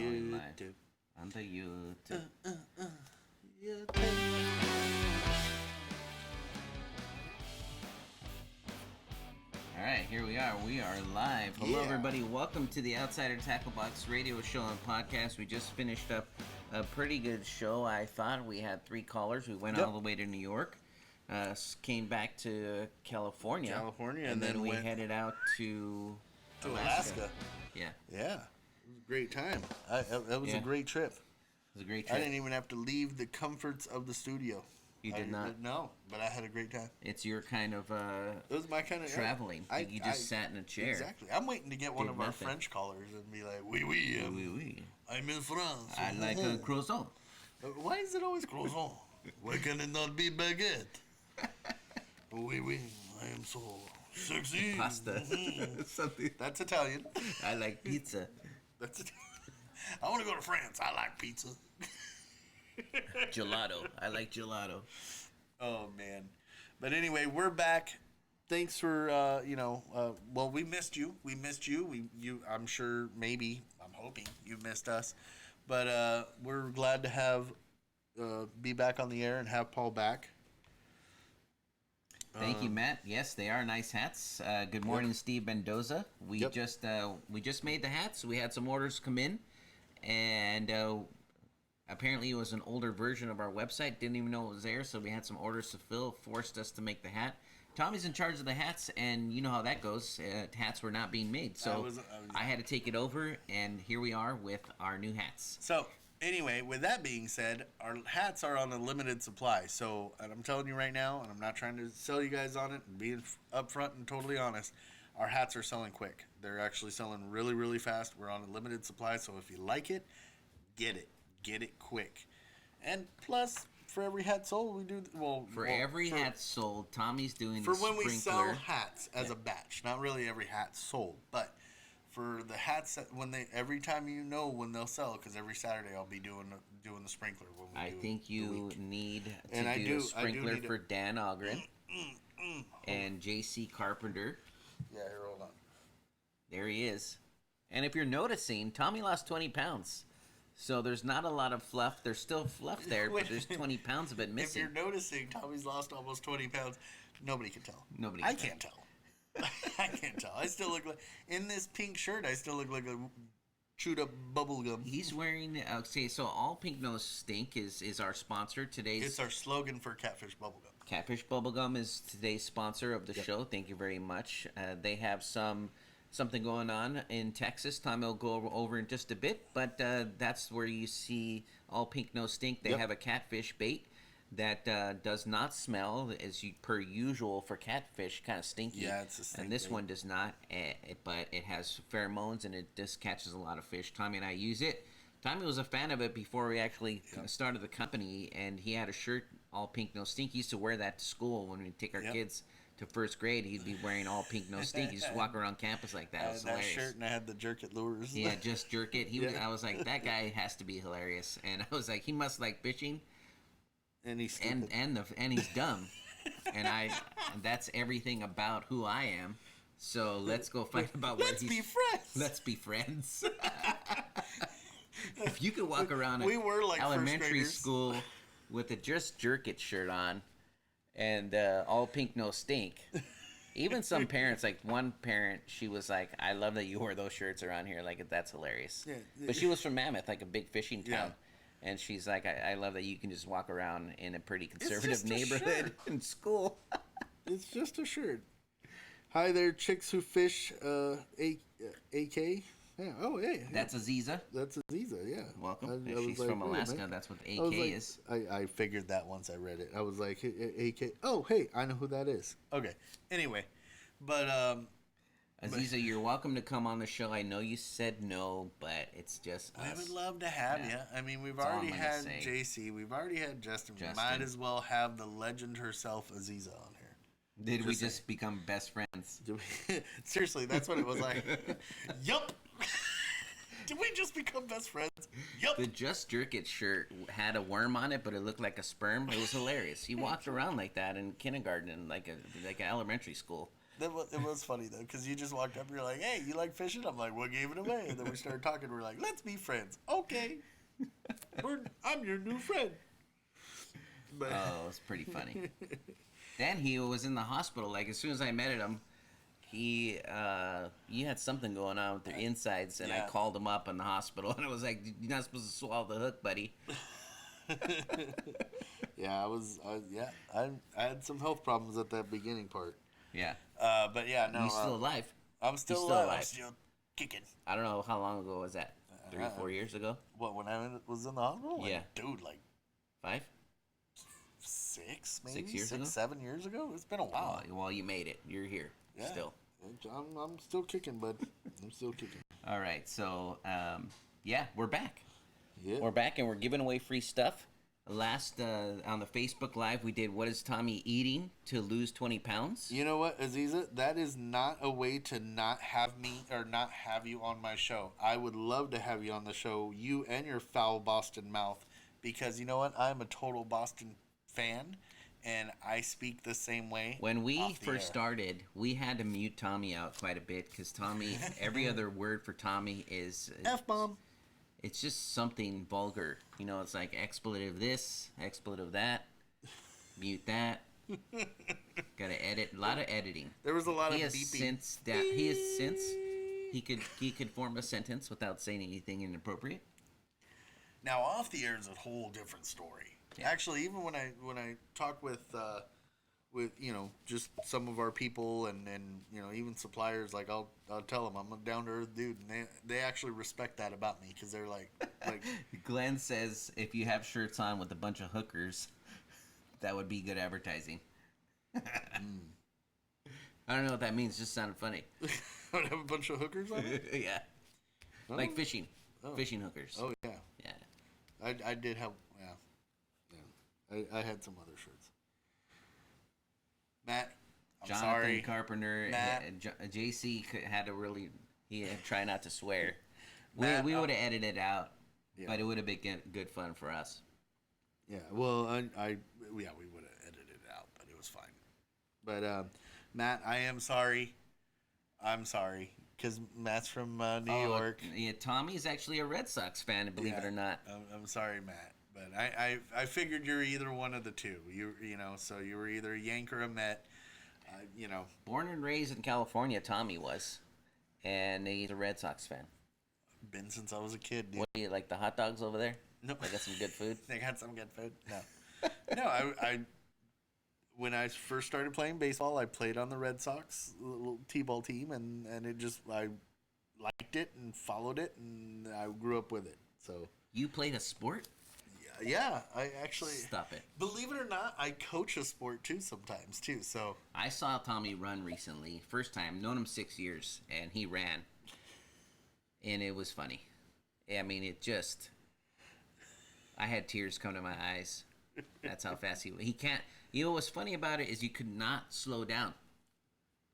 YouTube. On the YouTube. All right, here we are. We are live. Hello, everybody. Welcome to the Outsider Tackle Box radio show and podcast. We just finished up a pretty good show. I thought we had 3 callers. We went all the way to New York, came back to California, and then we headed out to Alaska. Yeah. Yeah. It was a great time. That was a great trip. It was a great trip. I didn't even have to leave the comforts of the studio. You did not? No, but I had a great time. It's your kind of it was my kind of traveling. You just sat in a chair. Exactly. I'm waiting to get one of our French callers and be like, oui, I'm in France. I like a croissant. Why is it always croissant? Why can it not be baguette? Oui, I am so sexy. Pasta. Something. That's Italian. I like pizza. That's Italian. I want to go to France. I like pizza. Gelato. I like gelato. Oh, man. But anyway, we're back. Thanks for, well, we missed you. We missed you. I'm sure, maybe, I'm hoping you missed us. But we're glad to have, be back on the air and have Paul back. Thank you, Matt. Yes, they are nice hats. Good morning, Steve Mendoza. We just made the hats. We had some orders come in, and apparently it was an older version of our website. Didn't even know it was there, so we had some orders to fill. Forced us to make the hat. Tommy's in charge of the hats, and you know how that goes. Hats were not being made, so I had to take it over, and here we are with our new hats. So anyway, with that being said, our hats are on a limited supply. So, and I'm telling you right now, and I'm not trying to sell you guys on it, and being upfront and totally honest, our hats are selling quick. They're actually selling really, really fast. We're on a limited supply, so if you like it, get it. Get it quick. And plus, for every hat sold, we do every hat sold, Tommy's doing for the when we sprinkler. sell hats as a batch. Not really every hat sold, but for the hats that every time when they'll sell, because every Saturday I'll be doing the sprinkler. I think you need to do a sprinkler for Dan Ogren and J.C. Carpenter. Yeah, here, hold on. There he is. And if you're noticing, Tommy lost 20 pounds. So there's not a lot of fluff. There's still fluff there, but there's 20 pounds of it missing. If you're noticing, Tommy's lost almost 20 pounds. Nobody can tell. I can't tell. I can't tell. I still look like, in this pink shirt, I still look like a chewed up bubble gum. He's wearing, so All Pink Nose Stink is our sponsor today. It's our slogan for Catfish Bubblegum. Catfish Bubblegum is today's sponsor of the show. Thank you very much. They have something going on in Texas. Tommy will go over in just a bit, but that's where you see All Pink No Stink. They have a catfish bait that does not smell per usual for catfish, kind of stinky. Yeah, it's a stink and this bait. one does not, but it has pheromones and it just catches a lot of fish. Tommy and I use it. Tommy was a fan of it before we actually started the company, and he had a shirt, All Pink No Stink. He used to wear that to school when we take our kids to first grade. He'd be wearing All Pink No Stink. He'd just walk around campus like that. It was hilarious. That shirt, and I had the Jerk It lures. Yeah, just Jerk It. I was like, that guy has to be hilarious. And I was like, he must like fishing. And he's stupid. And he's dumb. and that's everything about who I am. So let's go find about where Let's be friends. Let's be friends. If you could walk around we were like elementary school with a Just Jerk It shirt on and All Pink No Stink, even some parents, like one parent, she was like, I love that you wore those shirts around here. Like, that's hilarious. Yeah. But she was from Mammoth, like a big fishing town. Yeah. And she's like, I love that you can just walk around in a pretty conservative neighborhood in school. It's just a shirt. Hi there, chicks who fish, AK. Yeah. Oh, hey. That's Aziza. That's Aziza, yeah. Welcome. She's from Alaska. That's what AK is. I figured that once I read it. I was like, AK. Oh, hey, I know who that is. Okay. Anyway, but Aziza, you're welcome to come on the show. I know you said no, but it's just us. I would love to have you. I mean, we've already had JC. We've already had Justin. We might as well have the legend herself, Aziza, on here. Did we just become best friends? Seriously, that's what it was like. Yup. Did we just become best friends? Yup. The Just Jerk It shirt had a worm on it, but it looked like a sperm. It was hilarious. He walked around like that in kindergarten, in like an elementary school. It was funny though, because you just walked up and you're like, "Hey, you like fishing?" I'm like, "What gave it away?" And then we started talking. We're like, "Let's be friends." Okay, I'm your new friend. But Oh, it's pretty funny. Then he was in the hospital. Like as soon as I met him, he had something going on with their insides, and I Yeah. called him up in the hospital, and I was like, "You're not supposed to swallow the hook, buddy." yeah, I had some health problems at that beginning part. Yeah, But yeah, no, he's still alive. I'm still still alive. I'm alive. still kicking. I don't know how long ago was that. 3 or 4 years ago. What, when I was in the hospital? Like, Yeah. dude, like 5. 6, maybe 6 years ago? 7 years ago. It's been a while. Well, you made it. You're here Yeah. still. I'm still kicking, bud. I'm still kicking. All right, so yeah, we're back. Yeah. We're back, and we're giving away free stuff. Last on the Facebook Live, we did "What is Tommy eating to lose 20 pounds?" You know what, Aziza? That is not a way to not have me or not have you on my show. I would love to have you on the show, you and your foul Boston mouth, because you know what? I'm a total Boston fan, and I speak the same way. When we off the first air. started, we had to mute Tommy out quite a bit because Tommy, every other word for Tommy is F-bomb. it's just something vulgar. You know, it's like expletive this, expletive that, mute that. Gotta edit. A lot of editing. There was a lot He of has beeping. since he could form a sentence without saying anything inappropriate. Now, off the air is a whole different story. Yeah. Actually, even when I talk with you know, just some of our people and you know, even suppliers, like I'll tell them I'm a down to earth dude, and they actually respect that about me, because they're like Glenn says if you have shirts on with a bunch of hookers, that would be good advertising. I don't know what that means. Just sounded funny. I have a bunch of hookers on it. Yeah, like fishing, fishing hookers. Oh yeah, Yeah. I did have I had some other shirts. Matt, I'm Jonathan sorry. Carpenter, Matt. JC had to really he had to try not to swear. Matt, we would have edited it out, Yeah. but it would have been good fun for us. Yeah, well, we would have edited it out, but it was fine. But Matt, I am sorry. I'm sorry, because Matt's from New York. Yeah, Tommy's actually a Red Sox fan, believe it Yeah, or not. I'm sorry, Matt, but I figured you're either one of the two. You know, so you were either a Yank or a Met. You know, Born and raised in California, Tommy was, and he's a Red Sox fan. been since I was a kid. Dude. What do you like, the hot dogs over there? No, They got some good food. They got some good food. No, no. I when I first started playing baseball, I played on the Red Sox little t-ball team, and it just I liked it and followed it, and I grew up with it. So You played a sport? yeah, I actually Stop it. believe it or not, I coach a sport too sometimes too. So I saw Tommy run recently. First time, known him 6 years, and he ran. And it was funny. I mean, it just... I had tears come to my eyes. That's how fast he can't... You know what's funny about it is you could not slow down.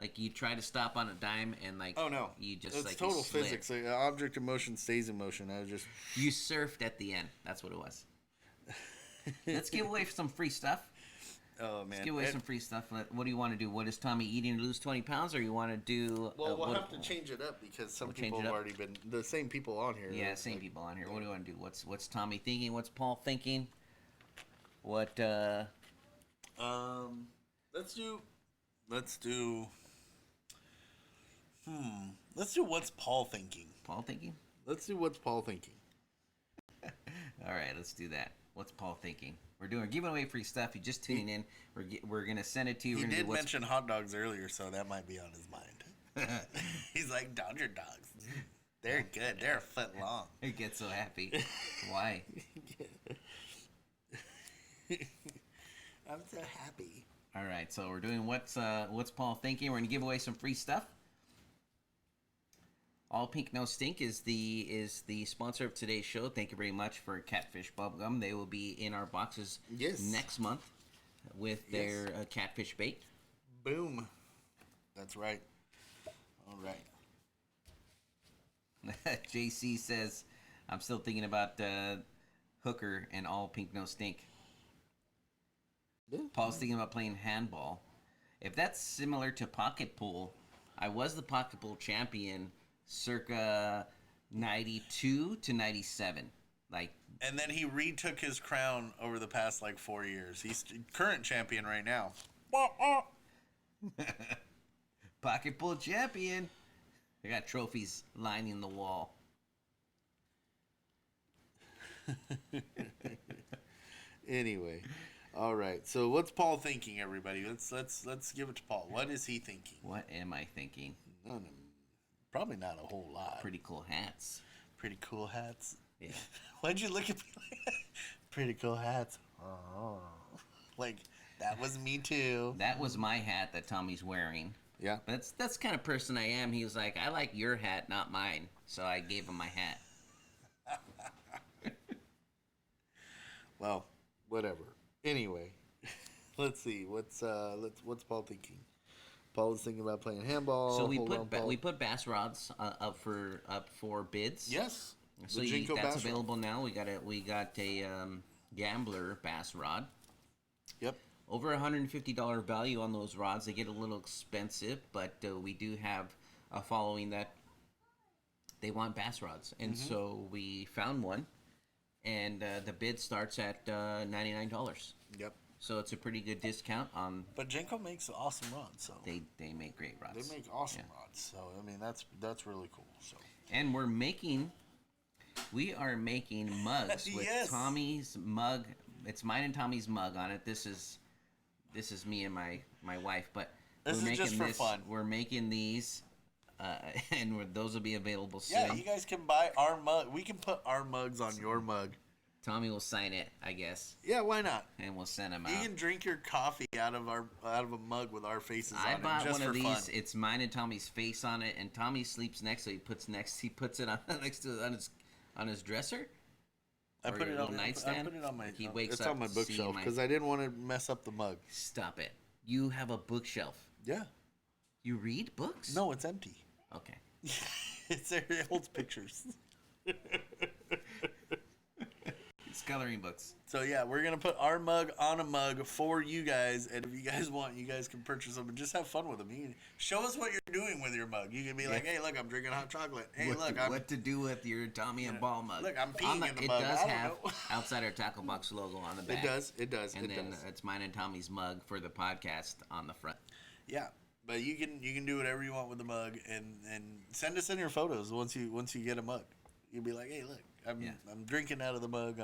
Like, you try to stop on a dime, and, like... oh no, You just, it's like... total you slid. physics. Like, object in motion stays in motion. I was just You surfed at the end. That's what it was. Let's give away some free stuff. oh man. Let's give away some free stuff. What do you want to do? What is Tommy eating to lose 20 pounds? Or you want to do... Well, we'll what- have to change it up because some We'll change people it have up? already been the same people on here. Yeah, same people on here. What do you want to do? What's Tommy thinking? What's Paul thinking? What Let's do. Let's do what's Paul thinking. Paul thinking? Let's do what's Paul thinking. All right, let's do that. What's Paul thinking? We're giving away free stuff. You're just tuning in. We're gonna send it to you. He We're gonna did do what's- mention hot dogs earlier, so that might be on his mind. He's like Dodger dogs. They're good. They're a foot long. He gets so happy. Why? I'm so happy. All right, so we're doing what's Paul thinking. We're gonna give away some free stuff. All Pink No Stink is the sponsor of today's show. Thank you very much for Catfish Bubblegum. They will be in our boxes Yes. next month with their catfish bait. Boom. That's right. All right. JC says, I'm still thinking about Hooker and All Pink No Stink. Yeah. Paul's thinking about playing handball. If that's similar to pocket pool, I was the pocket pool champion circa 92 to 97. Like, And then he retook his crown over the past like 4 years. He's current champion right now. pocket pool champion. I got trophies lining the wall. Anyway, all right. So what's Paul thinking, everybody? Let's give it to Paul. What is he thinking? What am I thinking? No, probably not a whole lot. Pretty cool hats. Pretty cool hats. Yeah. Why'd you look at me like that? Pretty cool hats. Oh. Like, that was me too. That was my hat that Tommy's wearing. Yeah. That's kind of person I am. He was like, I like your hat, not mine. So I gave him my hat. Well, whatever. Anyway, let's see. What's Paul thinking? Paul is thinking about playing handball. So we Hold on, Paul. we put bass rods up for bids. Yes. So The Jinko that's bass rod. available now. We got a Gambler bass rod. Yep. Over $150 value on those rods. They get a little expensive, but we do have a following that they want bass rods, and so we found one, and the bid starts at $99. Yep. So it's a pretty good discount on. But Jinko makes awesome rods, so They make great rods. they make awesome Yeah. rods. So I mean that's really cool. So And we are making mugs with Yes. Tommy's mug. It's mine and Tommy's mug on it. This is me and my wife, but This we're is making just for fun. We're making these, and those will be available soon. yeah, you guys can buy our mug. We can put our mugs on your mug. Tommy will sign it, I guess, Yeah, why not? and we'll send them You out. can drink your coffee out of a mug with our faces I on bought it just one of for these. fun. It's mine and Tommy's face on it, and Tommy sleeps next, so he puts it on next to on his dresser. I or put your it on little I nightstand. put it on my. He wakes it's up on my seeing bookshelf my- because I didn't want to mess up the mug. Stop it! You have a bookshelf. Yeah. You read books? No, it's empty. Okay. It's there. It holds pictures. It's coloring books. So yeah, we're gonna put our mug on a mug for you guys, and if you guys want, you guys can purchase them and just have fun with them. You can show us what you're doing with your mug. You can be like, "Hey, look, I'm drinking hot chocolate. Hey, look, I'm what to do with your Tommy and Ball mug? look, I'm On peeing in the it mug. does I don't have know. Outsider Tackle Box logo on the back. It does, And it then does. it's mine and Tommy's mug for the podcast on the front. Yeah, but you can do whatever you want with the mug, and send us in your photos once you get a mug. You'll be like, "Hey, look, I'm drinking out of the mug.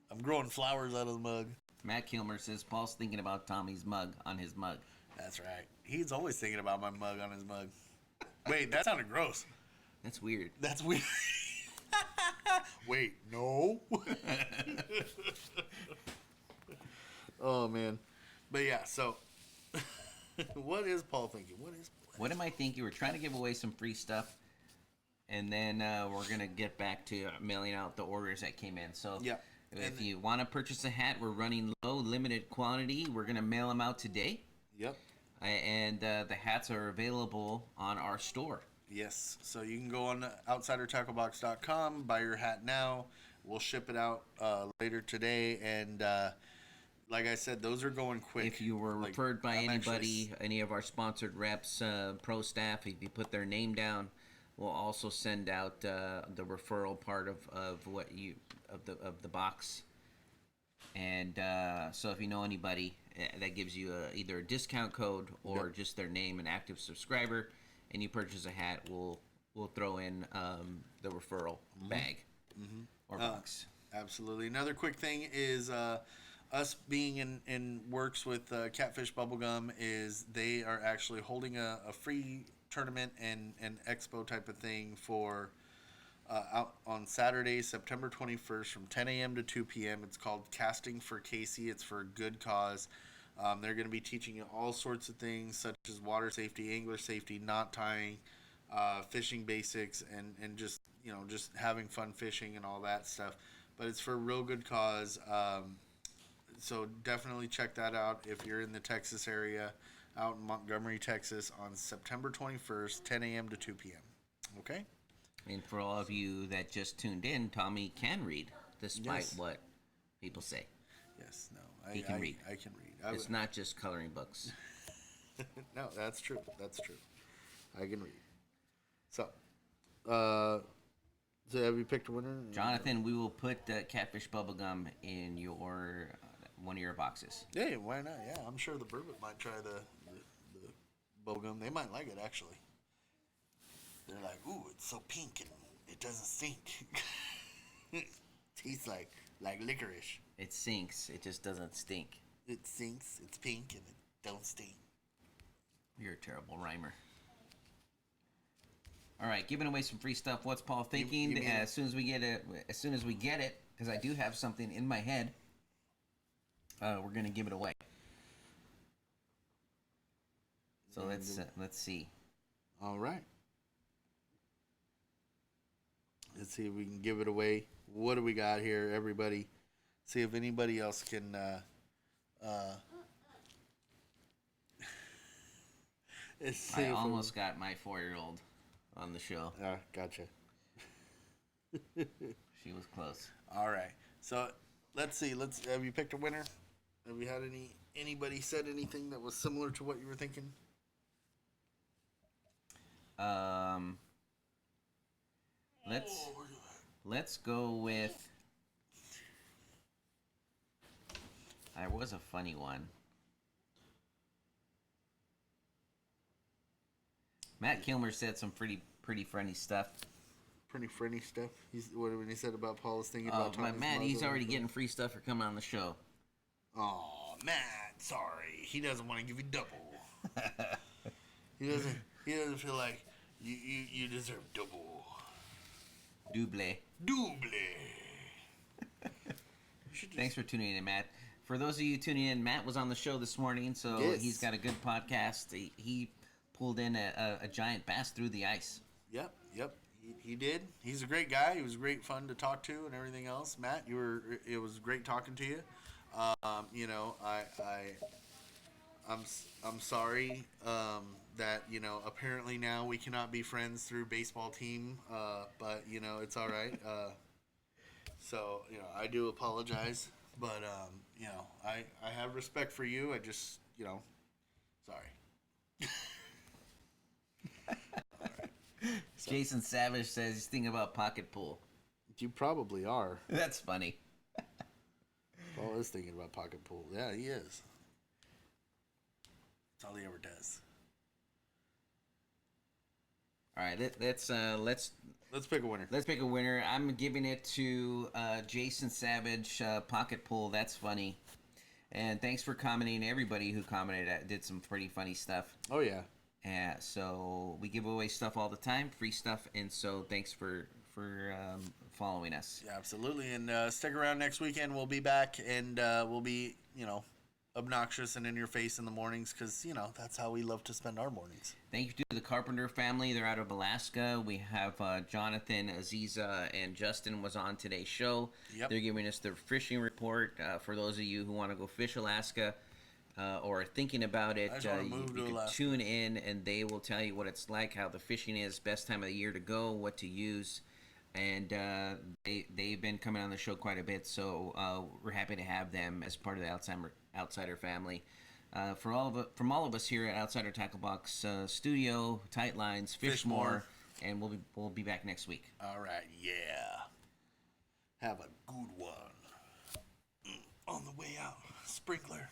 I'm growing flowers out of the mug." Matt Kilmer says Paul's thinking about Tommy's mug on his mug. That's right. He's always thinking about my mug on his mug. Wait, that sounded gross. That's weird. That's weird. Wait, no. Oh man, but yeah. So, what is Paul thinking? What am I thinking? We're trying to give away some free stuff, and then we're gonna get back to mailing out the orders that came in. So Yeah. if you want to purchase a hat, we're running low, limited quantity. We're gonna mail them out today, Yep. and the hats are available on our store. Yes. So you can go on outsidertacklebox.com, buy your hat now. We'll ship it out later today, and like I said, those are going quick. If you were Like, referred by I'm anybody, actually- any of our sponsored reps, pro staff, if you put their name down, we'll also send out the referral part of what you of the box. And so if you know anybody, that gives you either a discount code or just their name, an active subscriber, and you purchase a hat, we'll throw in the referral bag or box. Absolutely. Another quick thing is us being in works with Catfish Bubblegum is they are actually holding a free tournament and expo type of thing for out on Saturday, September 21st from 10 a.m. to 2 p.m. It's called Casting for Casey. It's for a good cause. They're going to be teaching you all sorts of things such as water safety, angler safety, knot tying, fishing basics, and just just having fun fishing and all that stuff. But it's for a real good cause. So definitely check that out if you're in the Texas area, out in Montgomery, Texas, on September 21st, 10 a.m. to 2 p.m. Okay? And for all of you that just tuned in, Tommy can read, despite Yes. what people say. Yes. No. He can read. I can read. It's not just coloring books. No, that's true. That's true. I can read. So, uh, so have you picked a winner? Jonathan, we will put Catfish Bubblegum in your one of your boxes. Yeah, why not? Yeah, I'm sure the Burbot might try the bubblegum. They might like it, actually. They're like, ooh, it's so pink and it doesn't stink. Tastes like licorice. It sinks. It just doesn't stink. It stinks, it's pink, and it don't stink. You're a terrible rhymer. All right, giving away some free stuff. What's Paul thinking? you mean as soon as we get it, because I do have something in my head, we're gonna give it away. So let's see. All right. Let's see if we can give it away. What do we got here, everybody? See if anybody else can. Let's see I if almost got my 4-year-old on the show. Gotcha. She was close. All right. So let's see. Have you picked a winner? Have you had anybody said anything that was similar to what you were thinking? Let's go with. There was a funny one. Matt Kilmer said some pretty funny stuff. Pretty friendly stuff. When he said about Paul is thinking about Thomas Matt, he's Mazza. already getting free stuff for coming on the show. Oh, Matt, sorry. He doesn't want to give you double. He doesn't feel like you deserve double. Double. Thanks for tuning in, Matt. For those of you tuning in, Matt was on the show this morning, so Yes. He's got a good podcast. He pulled in a giant bass through the ice. Yep. He did. He's a great guy. He was great fun to talk to and everything else. Matt, it was great talking to you. I'm sorry that apparently now we cannot be friends through baseball team, but it's all right. So I do apologize, but I have respect for you. I just sorry. Jason Savage says he's thinking about pocket pool. You probably are. That's funny. Paul is thinking about pocket pool. Yeah, he is. That's all he ever does. All right, let's pick a winner. Let's pick a winner. I'm giving it to Jason Savage, pocket pool. That's funny. And thanks for commenting. Everybody who commented did some pretty funny stuff. Oh yeah. So we give away stuff all the time, free stuff, and so thanks for following us. Yeah, absolutely. And stick around next weekend. We'll be back, and we'll be obnoxious and in your face in the mornings because that's how we love to spend our mornings. Thank you to the Carpenter family. They're out of Alaska. We have Jonathan, Aziza, and Justin was on today's show. Yep. They're giving us their fishing report. For those of you who want to go fish Alaska or are thinking about it, you can tune in and they will tell you what it's like, how the fishing is, best time of the year to go, what to use. And they've been coming on the show quite a bit, so we're happy to have them as part of the Outsider family. From all of us here at Outsider Tackle Box Studio, Tight Lines, Fish More, and we'll be back next week. All right, yeah. Have a good one. On the way out, sprinkler.